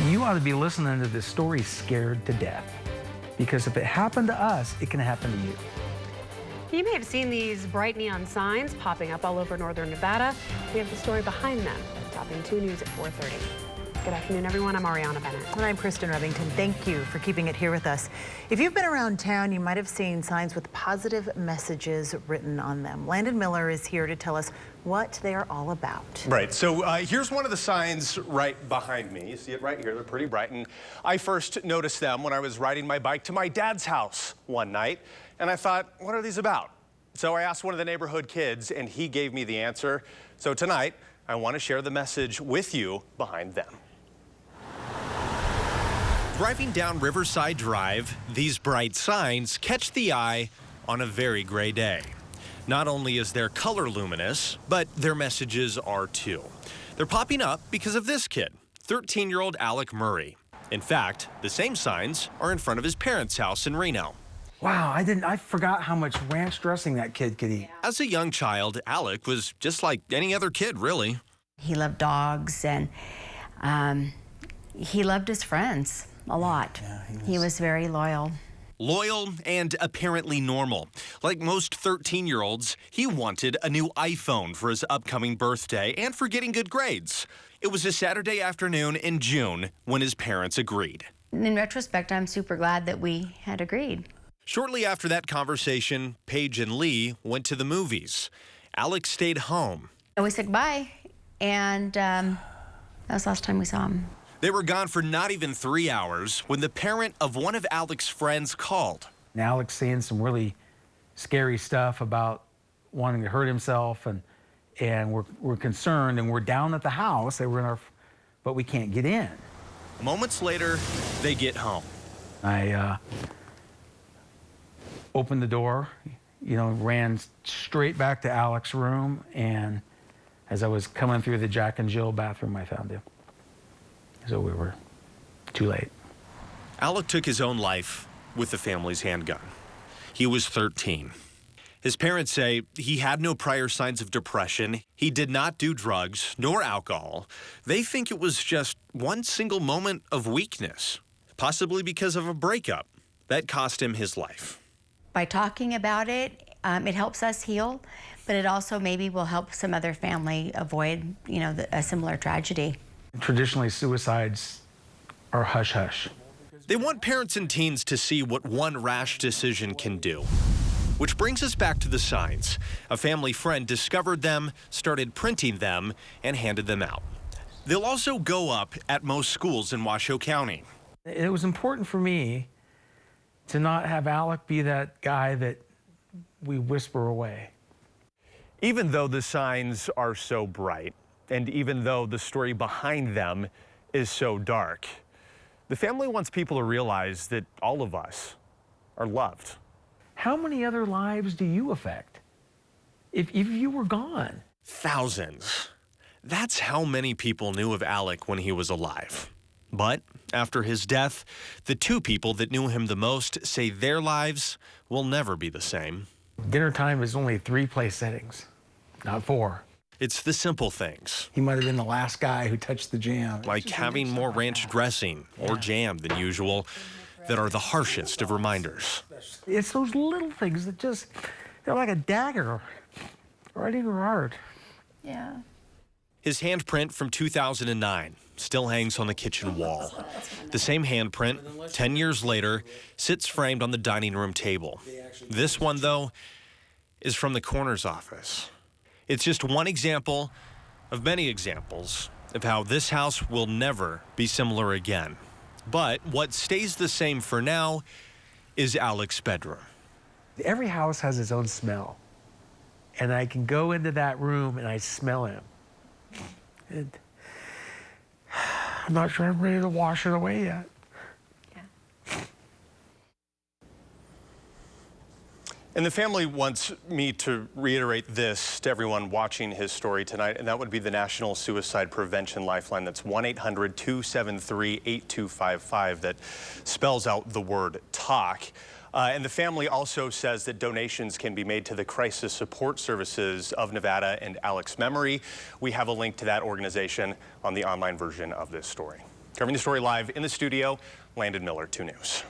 You ought to be listening to this story scared to death. Because if it happened to us, it can happen to you. You may have seen these bright neon signs popping up all over northern Nevada. We have the story behind them. Topping 2 News at 4:30. Good afternoon, everyone. I'm Ariana Bennett. And I'm Kristen Revington. Thank you for keeping it here with us. If you've been around town, you might have seen signs with positive messages written on them. Landon Miller is here to tell us what they are all about. Right, so here's one of the signs right behind me. You see it right here, they're pretty bright. And I first noticed them when I was riding my bike to my dad's house one night. And I thought, what are these about? So I asked one of the neighborhood kids and he gave me the answer. So tonight, I want to share the message with you behind them. Driving down Riverside Drive, these bright signs catch the eye on a very gray day. Not only is their color luminous, but their messages are too. They're popping up because of this kid, 13-year-old Alec Murray. In fact, the same signs are in front of his parents' house in Reno. Wow, I forgot how much ranch dressing that kid could eat. As a young child, Alec was just like any other kid, really. He loved dogs and he loved his friends a lot. Yeah, he was very loyal. Loyal and apparently normal. Like most 13-year-olds, he wanted a new iPhone for his upcoming birthday and for getting good grades. It was a Saturday afternoon in June when his parents agreed. In retrospect, I'm super glad that we had agreed. Shortly after that conversation, Paige and Lee went to the movies. Alex stayed home. And we said goodbye, and that was the last time we saw him. They were gone for not even 3 hours when the parent of one of Alec's friends called. And Alec's saying some really scary stuff about wanting to hurt himself, and we're concerned, and we're down at the house. They were in but we can't get in. Moments later, they get home. I opened the door, ran straight back to Alec's room, and as I was coming through the Jack and Jill bathroom, I found him. So we were too late. Alec took his own life with the family's handgun. He was 13. His parents say he had no prior signs of depression. He did not do drugs nor alcohol. They think it was just one single moment of weakness, possibly because of a breakup that cost him his life. By talking about it, it helps us heal, but it also maybe will help some other family avoid, a similar tragedy. Traditionally, suicides are hush-hush. They want parents and teens to see what one rash decision can do. Which brings us back to the signs. A family friend discovered them, started printing them, and handed them out. They'll also go up at most schools in Washoe County. It was important for me to not have Alec be that guy that we whisper away. Even though the signs are so bright, and even though the story behind them is so dark, the family wants people to realize that all of us are loved. How many other lives do you affect if you were gone? Thousands. That's how many people knew of Alec when he was alive. But after his death, the 2 people that knew him the most say their lives will never be the same. Dinner time is only 3 place settings, not 4. It's the simple things. He might have been the last guy who touched the jam. Like having more ranch dressing or jam than usual that are the harshest of reminders. It's those little things that they're like a dagger right in your heart. Yeah. His handprint from 2009 still hangs on the kitchen wall. The same handprint, 10 years later, sits framed on the dining room table. This one, though, is from the coroner's office. It's just one example of many examples of how this house will never be similar again. But what stays the same for now is Alec's bedroom. Every house has its own smell. And I can go into that room and I smell him. And I'm not sure I'm ready to wash it away yet. And the family wants me to reiterate this to everyone watching his story tonight, and that would be the National Suicide Prevention Lifeline. That's 1-800-273-8255 that spells out the word TALK. And the family also says that donations can be made to the Crisis Support Services of Nevada and Alec's memory. We have a link to that organization on the online version of this story. Covering the story live in the studio, Landon Miller, 2 News.